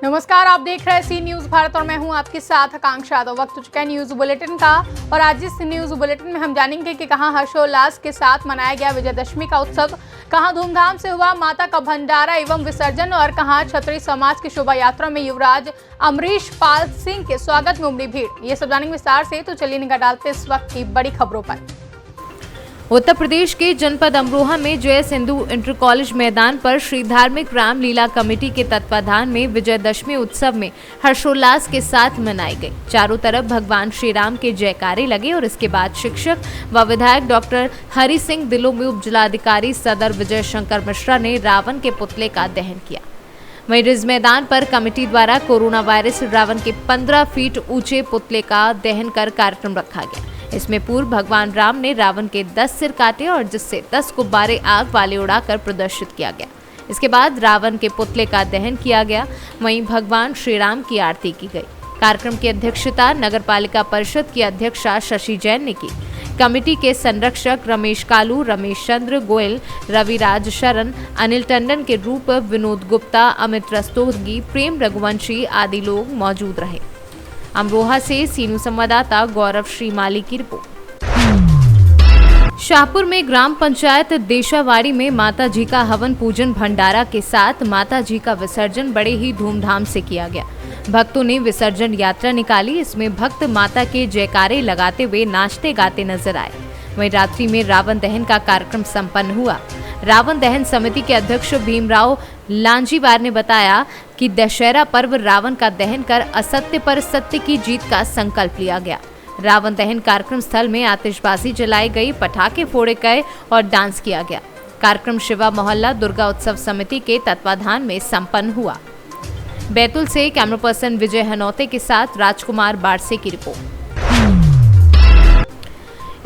नमस्कार, आप देख रहे हैं सी न्यूज भारत और मैं हूं आपके साथ आकांक्षा। तो वक्त हो चुका है न्यूज बुलेटिन का और आज इस न्यूज बुलेटिन में हम जानेंगे कि कहां हर्षोल्लास के साथ मनाया गया विजयदशमी का उत्सव, कहां धूमधाम से हुआ माता का भंडारा एवं विसर्जन और कहां क्षत्रिय समाज की शोभा यात्रा में युवराज अमरीश पाल सिंह के स्वागत में उमड़ी भीड़। ये सब जानेंगे विस्तार से, तो चलिए निगाह डालते इस वक्त की बड़ी खबरों पर। उत्तर प्रदेश के जनपद अमरोहा में जय सिंधु इंटर कॉलेज मैदान पर श्री धार्मिक रामलीला कमेटी के तत्वाधान में विजयदशमी उत्सव में हर्षोल्लास के साथ मनाई गई। चारों तरफ भगवान श्री राम के जयकारे लगे और इसके बाद शिक्षक व विधायक डॉक्टर हरि सिंह दिलों में उपजिलाधिकारी सदर विजय शंकर मिश्रा ने रावण के पुतले का दहन किया। वहीं रिज मैदान पर कमेटी द्वारा कोरोना वायरस रावण के 15 फीट ऊंचे पुतले का दहन कर कार्यक्रम रखा गया। इसमें पूर्व भगवान राम ने रावण के 10 सिर काटे और जिससे 10 गुब्बारे आग वाले उड़ाकर प्रदर्शित किया गया। इसके बाद रावण के पुतले का दहन किया गया। वहीं भगवान श्री राम की आरती की गई। कार्यक्रम की अध्यक्षता नगरपालिका परिषद की अध्यक्षा शशि जैन ने की। कमेटी के संरक्षक रमेश कालू, रमेश चंद्र गोयल, रविराज शरण, अनिल टंडन के रूप विनोद गुप्ता, अमित रस्तोगी, प्रेम रघुवंशी आदि लोग मौजूद रहे। अमरोहा से सीनू संवाददाता गौरव श्रीमाली की रिपोर्ट। शाहपुर में ग्राम पंचायत देशावाड़ी में माता जी का हवन पूजन भंडारा के साथ माता जी का विसर्जन बड़े ही धूमधाम से किया गया। भक्तों ने विसर्जन यात्रा निकाली। इसमें भक्त माता के जयकारे लगाते हुए नाचते गाते नजर आए। वहीं रात्रि में रावण दहन का कार्यक्रम संपन्न हुआ। रावण दहन समिति के अध्यक्ष भीमराव लांजीवार ने बताया कि दशहरा पर्व रावण का दहन कर असत्य पर सत्य की जीत का संकल्प लिया गया। रावण दहन कार्यक्रम स्थल में आतिशबाजी जलाई गई, पटाखे फोड़े गए और डांस किया गया। कार्यक्रम शिवा मोहल्ला दुर्गा उत्सव समिति के तत्वाधान में संपन्न हुआ। बैतूल से कैमरा पर्सन विजय हनौते के साथ राजकुमार बारसे की रिपोर्ट।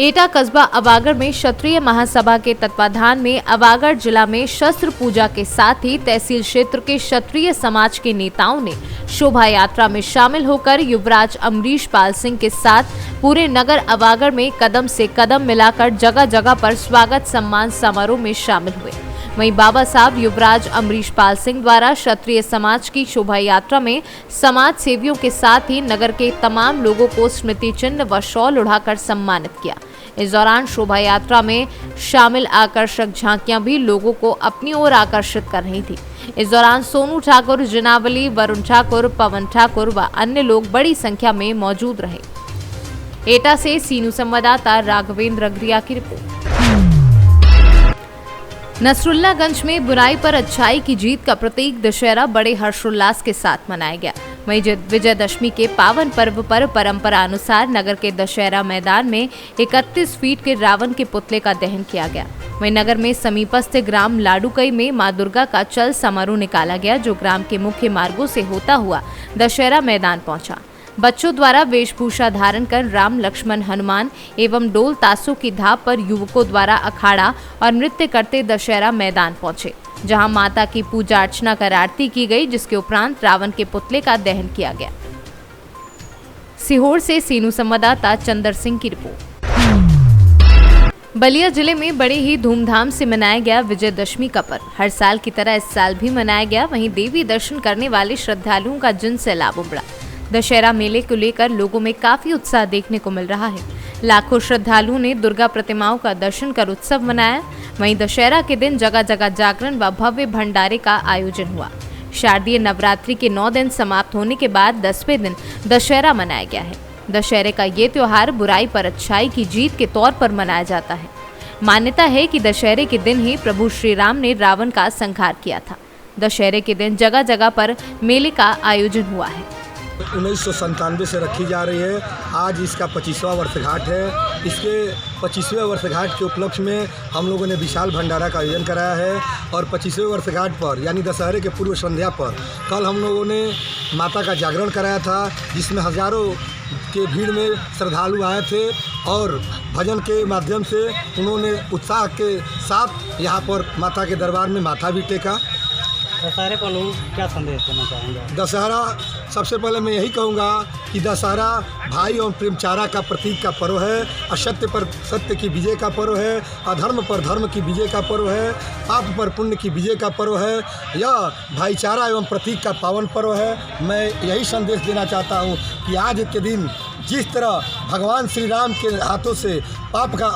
एटा कस्बा अवागढ़ में क्षत्रिय महासभा के तत्वाधान में अवागढ़ जिला में शस्त्र पूजा के साथ ही तहसील क्षेत्र के क्षत्रिय समाज के नेताओं ने शोभा यात्रा में शामिल होकर युवराज अमरीश पाल सिंह के साथ पूरे नगर अवागढ़ में कदम से कदम मिलाकर जगह जगह पर स्वागत सम्मान समारोह में शामिल हुए। वहीं बाबा साहब युवराज अमरीश पाल सिंह द्वारा क्षत्रिय समाज की शोभा यात्रा में समाज सेवियों के साथ ही नगर के तमाम लोगों को स्मृति चिन्ह व शॉल उड़ाकर सम्मानित किया। इस दौरान शोभा यात्रा में शामिल आकर्षक झांकियां भी लोगों को अपनी ओर आकर्षित कर रही थी। इस दौरान सोनू ठाकुर, जनावली, वरुण ठाकुर, पवन ठाकुर व अन्य लोग बड़ी संख्या में मौजूद रहे। एटा से सीनू संवाददाता राघवेंद्र अग्रिया की रिपोर्ट। नसरुल्लागंज में बुराई पर अच्छाई की जीत का प्रतीक दशहरा बड़े हर्षोल्लास के साथ मनाया गया। वहीं विजयदशमी के पावन पर्व पर परंपरा अनुसार नगर के दशहरा मैदान में 31 फीट के रावण के पुतले का दहन किया गया। वहीं नगर में समीपस्थ ग्राम लाडूकई में मां दुर्गा का चल समारोह निकाला गया, जो ग्राम के मुख्य मार्गों से होता हुआ दशहरा मैदान पहुंचा। बच्चों द्वारा वेशभूषा धारण कर राम, लक्ष्मण, हनुमान एवं डोल ताशों की धाप पर युवकों द्वारा अखाड़ा और नृत्य करते दशहरा मैदान पहुंचे, जहां माता की पूजा अर्चना कर आरती की गई, जिसके उपरांत रावण के पुतले का दहन किया गया। सीहोर से सीनू संवाददाता चंदर सिंह की रिपोर्ट। बलिया जिले में बड़े ही धूमधाम से मनाया गया विजयदशमी का पर्व। हर साल की तरह इस साल भी मनाया गया। वहीं देवी दर्शन करने वाले श्रद्धालुओं का जन सैलाब उमड़ा। दशहरा मेले को लेकर लोगों में काफी उत्साह देखने को मिल रहा है। लाखों श्रद्धालुओं ने दुर्गा प्रतिमाओं का दर्शन कर उत्सव मनाया। वहीं दशहरा के दिन जगह जगह जागरण व भव्य भंडारे का आयोजन हुआ। शारदीय नवरात्रि के 9 दिन समाप्त होने के बाद 10वें दिन दशहरा मनाया गया है। दशहरे का ये त्योहार बुराई पर अच्छाई की जीत के तौर पर मनाया जाता है। मान्यता है कि दशहरे के दिन ही प्रभु श्री राम ने रावण का संहार किया था। दशहरे के दिन जगह जगह पर मेले का आयोजन हुआ है। 1997 से रखी जा रही है। आज इसका 25वां वर्षगांठ है। इसके 25वें वर्षगांठ के उपलक्ष्य में हम लोगों ने विशाल भंडारा का आयोजन कराया है और 25वें वर्षगांठ पर यानी दशहरे के पूर्व संध्या पर कल हम लोगों ने माता का जागरण कराया था, जिसमें हजारों के भीड़ में श्रद्धालु आए थे और भजन के माध्यम से उन्होंने उत्साह के साथ यहाँ पर माता के दरबार में माथा भी टेका। दशहरे पर लोग क्या संदेश देना चाहेंगे? दशहरा सबसे पहले मैं यही कहूँगा कि दशहरा भाई और प्रेमचारा का प्रतीक का पर्व है। असत्य पर सत्य की विजय का पर्व है। अधर्म पर धर्म की विजय का पर्व है। पाप पर पुण्य की विजय का पर्व है। यह भाईचारा एवं प्रतीक का पावन पर्व है। मैं यही संदेश देना चाहता हूँ कि आज के दिन जिस तरह भगवान श्री राम के हाथों से पाप का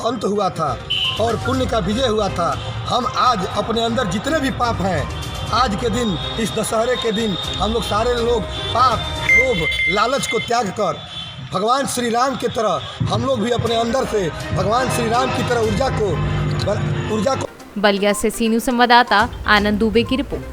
अंत हुआ था और पुण्य का विजय हुआ था, हम आज अपने अंदर जितने भी पाप हैं, आज के दिन इस दशहरे के दिन हम लोग सारे लोग पाप, लोभ, लालच को त्याग कर भगवान श्री राम की तरह हम लोग भी अपने अंदर से भगवान श्री राम की तरह ऊर्जा को बलिया से सीनू संवाददाता आनंद दुबे की रिपोर्ट।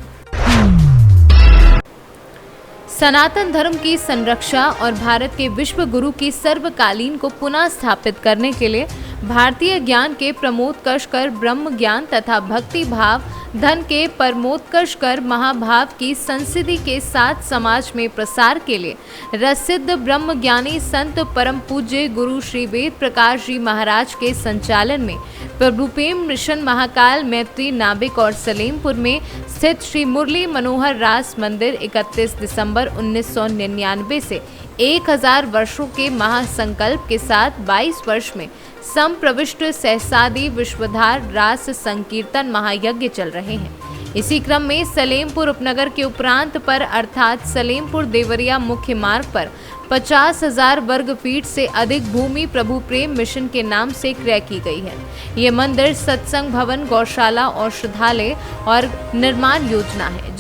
सनातन धर्म की संरक्षा और भारत के विश्व गुरु की सर्वकालीन को पुनः स्थापित करने के लिए भारतीय ज्ञान के प्रमोत्कर्ष कर ब्रह्म ज्ञान तथा भक्ति भाव, धन के परमोत्कर्ष कर महाभाव की संसिधि के साथ समाज में प्रसार के लिए रसिद्ध ब्रह्म ज्ञानी संत परम पूज्य गुरु श्री वेद प्रकाश जी महाराज के संचालन में प्रभुप्रेम मिशन महाकाल मैत्री नाबिक और सलेमपुर में स्थित श्री मुरली मनोहर रास मंदिर 31 दिसंबर 1999 से 1000 वर्षों के महासंकल्प के साथ 22 वर्ष में संप्रविष्ट सहसादी विश्वधार रास संकीर्तन महायज्ञ चल रहे हैं। इसी क्रम में सलेमपुर उपनगर के उपरांत पर अर्थात सलेमपुर देवरिया मुख्य मार्ग पर 50,000 वर्ग फीट से अधिक भूमि प्रभु प्रेम मिशन के नाम से क्रय की गई है। ये मंदिर सत्संग भवन, गौशाला, औषधालय और निर्माण योजना है,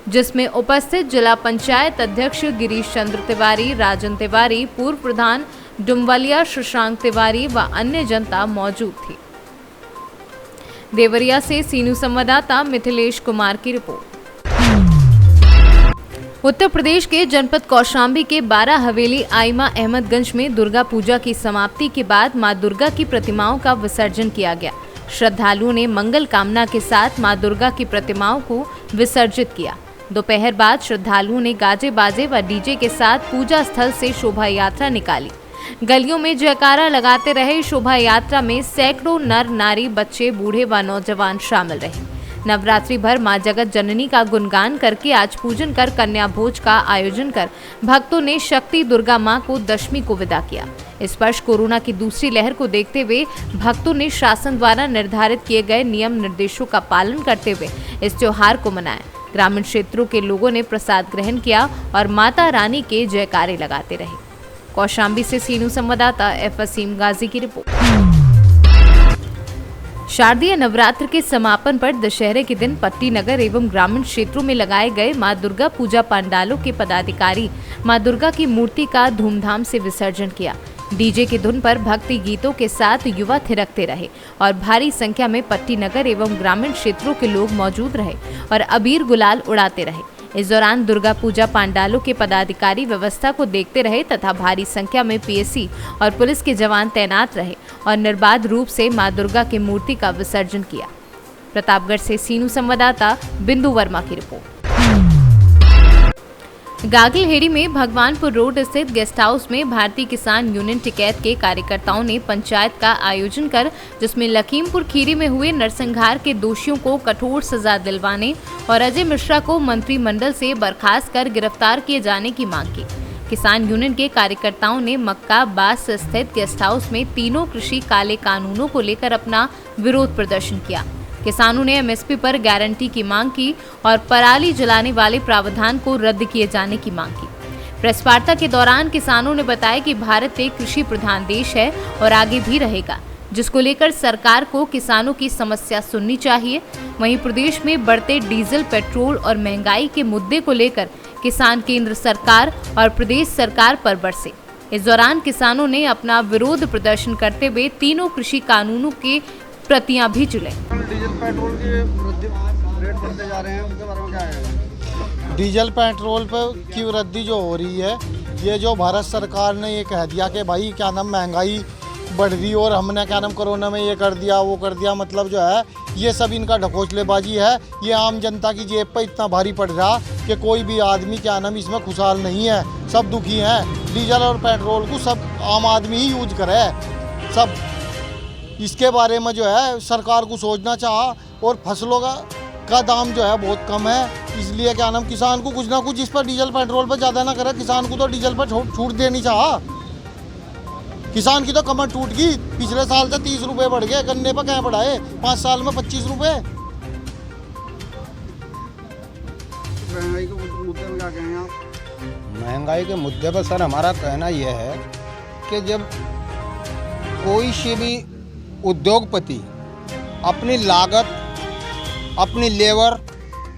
जिसमें उपस्थित जिला पंचायत अध्यक्ष गिरीश चंद्र तिवारी, राजन तिवारी, पूर्व प्रधान डुम्बलिया शशांक तिवारी व अन्य जनता मौजूद थी। देवरिया से सीनू संवाददाता मिथिलेश कुमार की रिपोर्ट। उत्तर प्रदेश के जनपद कौशाम्बी के 12 हवेली आइमा अहमदगंज में दुर्गा पूजा की समाप्ति के बाद मां दुर्गा की प्रतिमाओं का विसर्जन किया गया। श्रद्धालुओं ने मंगल कामना के साथ मां दुर्गा की प्रतिमाओं को विसर्जित किया। दोपहर बाद श्रद्धालुओं ने गाजे बाजे व डीजे के साथ पूजा स्थल से शोभा यात्रा निकाली। गलियों में जयकारा लगाते रहे। शोभा यात्रा में सैकड़ों नर नारी, बच्चे, बूढ़े व नौजवान शामिल रहे। नवरात्रि भर मां जगत जननी का गुणगान करके आज पूजन कर कन्या भोज का आयोजन कर भक्तों ने शक्ति दुर्गा मां को दशमी को विदा किया। इस वर्ष कोरोना की दूसरी लहर को देखते हुए भक्तों ने शासन द्वारा निर्धारित किए गए नियम निर्देशों का पालन करते हुए इस त्योहार को मनाया। ग्रामीण क्षेत्रों के लोगों ने प्रसाद ग्रहण किया और माता रानी के जयकारे लगाते रहे। कौशाम्बी से सीनू संवाददाता एफ असीम गाजी की रिपोर्ट। शारदीय नवरात्र के समापन पर दशहरे के दिन पट्टी नगर एवं ग्रामीण क्षेत्रों में लगाए गए मां दुर्गा पूजा पंडालों के पदाधिकारी मां दुर्गा की मूर्ति का धूमधाम से विसर्जन किया। डीजे की धुन पर भक्ति गीतों के साथ युवा थिरकते रहे और भारी संख्या में पट्टी नगर एवं ग्रामीण क्षेत्रों के लोग मौजूद रहे और अबीर गुलाल उड़ाते रहे। इस दौरान दुर्गा पूजा पंडालों के पदाधिकारी व्यवस्था को देखते रहे तथा भारी संख्या में पीएससी और पुलिस के जवान तैनात रहे और निर्बाध रूप से मां दुर्गा की मूर्ति का विसर्जन किया। प्रतापगढ़ से सीनू संवाददाता बिंदु वर्मा की रिपोर्ट। गागलहेड़ी में भगवानपुर रोड स्थित गेस्ट हाउस में भारतीय किसान यूनियन टिकैत के कार्यकर्ताओं ने पंचायत का आयोजन कर जिसमें लखीमपुर खीरी में हुए नरसंहार के दोषियों को कठोर सजा दिलवाने और अजय मिश्रा को मंत्रिमंडल से बर्खास्त कर गिरफ्तार किए जाने की मांग की। किसान यूनियन के कार्यकर्ताओं ने मक्का बास स्थित गेस्ट हाउस में तीनों कृषि काले कानूनों को लेकर अपना विरोध प्रदर्शन किया। किसानों ने एमएसपी पर गारंटी की मांग की और पराली जलाने वाले प्रावधान को रद्द किए जाने की मांग की। प्रेस वार्ता के दौरान किसानों ने बताया कि भारत एक कृषि प्रधान देश है और आगे भी रहेगा, जिसको लेकर सरकार को किसानों की समस्या सुननी चाहिए। वहीं प्रदेश में बढ़ते डीजल, पेट्रोल और महंगाई के मुद्दे को लेकर किसान केंद्र सरकार और प्रदेश सरकार पर बरसे। इस दौरान किसानों ने अपना विरोध प्रदर्शन करते हुए तीनों कृषि कानूनों के प्रतियां भी चुले। डीजल पेट्रोल की रेट बढ़ते जा रहे हैं, उसके बारे में क्या है? डीजल पेट्रोल पर की वृद्धि जो हो रही है, ये जो भारत सरकार ने ये कह दिया कि भाई क्या नाम महंगाई बढ़ रही और हमने क्या नाम कोरोना में ये कर दिया वो कर दिया, मतलब जो है ये सब इनका ढकोसलेबाजी है। ये आम जनता की जेब पर इतना भारी पड़ रहा कि कोई भी आदमी क्या नाम इसमें खुशहाल नहीं है, सब दुखी हैं। डीजल और पेट्रोल को सब आम आदमी ही यूज करे सब। इसके बारे में जो है सरकार को सोचना चाहा और फसलों का दाम जो है बहुत कम है। इसलिए क्या नाम किसान को कुछ ना कुछ इस पर डीजल पेट्रोल पर ज़्यादा ना करे। किसान को तो डीजल पर छूट देनी चाहा। किसान की तो कमर टूट गई। पिछले साल से 30 रुपये बढ़ गए, गन्ने पर क्या बढ़ाए 5 साल में 25 रुपये। महंगाई के मुद्दे में क्या कहेंगे आप? महंगाई के मुद्दे पर सर हमारा कहना यह है कि जब कोई से भी उद्योगपति अपनी लागत, अपनी लेबर,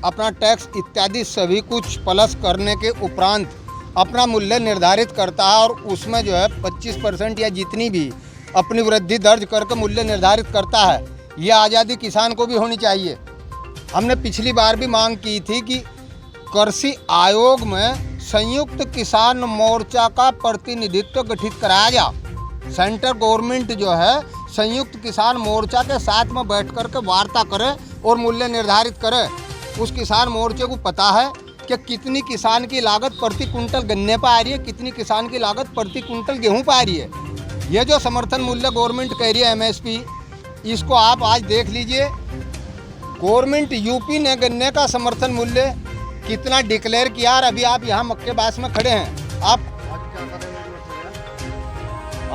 अपना टैक्स इत्यादि सभी कुछ प्लस करने के उपरांत अपना मूल्य निर्धारित करता है और उसमें जो है 25% या जितनी भी अपनी वृद्धि दर्ज करके मूल्य निर्धारित करता है, यह आज़ादी किसान को भी होनी चाहिए। हमने पिछली बार भी मांग की थी कि कृषि आयोग में संयुक्त किसान मोर्चा का प्रतिनिधित्व गठित कराया जाए। सेंट्रल गवर्नमेंट जो है संयुक्त किसान मोर्चा के साथ में बैठ कर के वार्ता करे और मूल्य निर्धारित करे। उस किसान मोर्चे को पता है कि कितनी किसान की लागत प्रति कुंटल गन्ने पर आ रही है, कितनी किसान की लागत प्रति कुंटल गेहूं पर आ रही है। ये जो समर्थन मूल्य गवर्नमेंट कह रही है MSP, इसको आप आज देख लीजिए। गवर्नमेंट यूपी ने गन्ने का समर्थन मूल्य कितना डिक्लेयर किया और अभी आप यहाँ मक्केबास में खड़े हैं। आप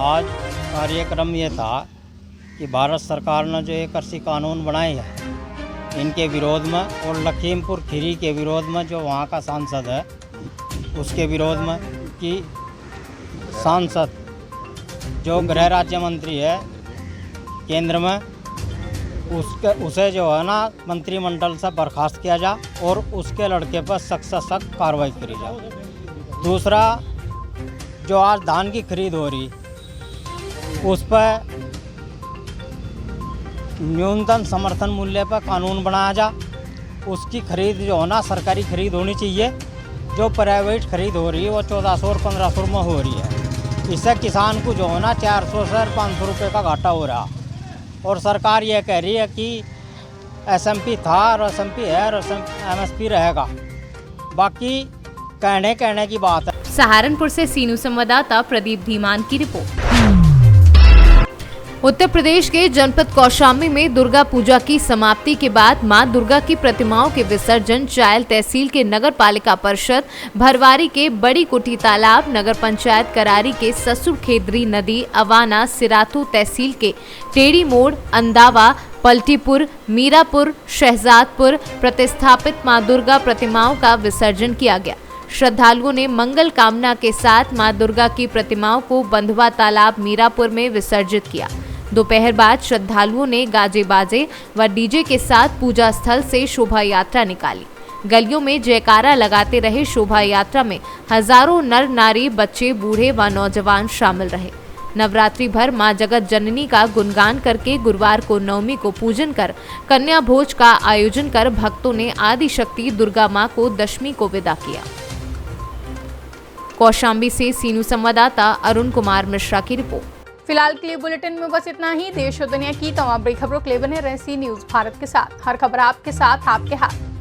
आज कार्यक्रम ये था कि भारत सरकार ने जो ये कृषि कानून बनाए हैं इनके विरोध में और लखीमपुर खीरी के विरोध में जो वहाँ का सांसद है उसके विरोध में कि सांसद जो गृह राज्य मंत्री है केंद्र में उसे जो है ना मंत्रिमंडल से बर्खास्त किया जाए और उसके लड़के पर सख्त से सख्त कार्रवाई करी जाए। दूसरा, जो आज धान की खरीद हो रही उस पर न्यूनतम समर्थन मूल्य पर कानून बनाया जा। उसकी खरीद जो है ना सरकारी खरीद होनी चाहिए। जो प्राइवेट खरीद हो रही है वो 1400 और 1500 में हो रही है। इससे किसान को जो है ना 400 से 500 रुपये का घाटा हो रहा। और सरकार ये कह रही है कि SMP था और SMP है और MSP रहेगा। बाकी कहने की बात है। सहारनपुर से सीनू संवाददाता प्रदीप धीमान की रिपोर्ट। उत्तर प्रदेश के जनपद कौशाम्बी में दुर्गा पूजा की समाप्ति के बाद मां दुर्गा की प्रतिमाओं के विसर्जन चायल तहसील के नगर पालिका परिषद, भरवारी के बड़ी कुटी तालाब, नगर पंचायत करारी के ससुर खेदरी नदी, अवाना, सिराथू तहसील के टेढ़ी मोड़, अंदावा, पलटीपुर, मीरापुर, शहजादपुर प्रतिष्ठापित मां दुर्गा प्रतिमाओं का विसर्जन किया गया। श्रद्धालुओं ने मंगल कामना के साथ मां दुर्गा की प्रतिमाओं को बंधवा तालाब मीरापुर में विसर्जित किया। दोपहर बाद श्रद्धालुओं ने गाजे बाजे व डीजे के साथ पूजा स्थल से शोभा यात्रा निकाली। गलियों में जयकारा लगाते रहे शोभा यात्रा में हजारों नर नारी, बच्चे, बूढ़े व नौजवान शामिल रहे। नवरात्रि भर मां जगत जननी का गुणगान करके गुरुवार को नवमी को पूजन कर कन्या भोज का आयोजन कर भक्तों ने आदि शक्ति दुर्गा मां को दशमी को विदा किया। कौशाम्बी से सीनू संवाददाता अरुण कुमार मिश्रा की रिपोर्ट। फिलहाल के लिए बुलेटिन में बस इतना ही। देश और दुनिया की तमाम बड़ी खबरों के लिए बने रहें सी न्यूज़ भारत के साथ। हर खबर आपके साथ, आपके हाथ।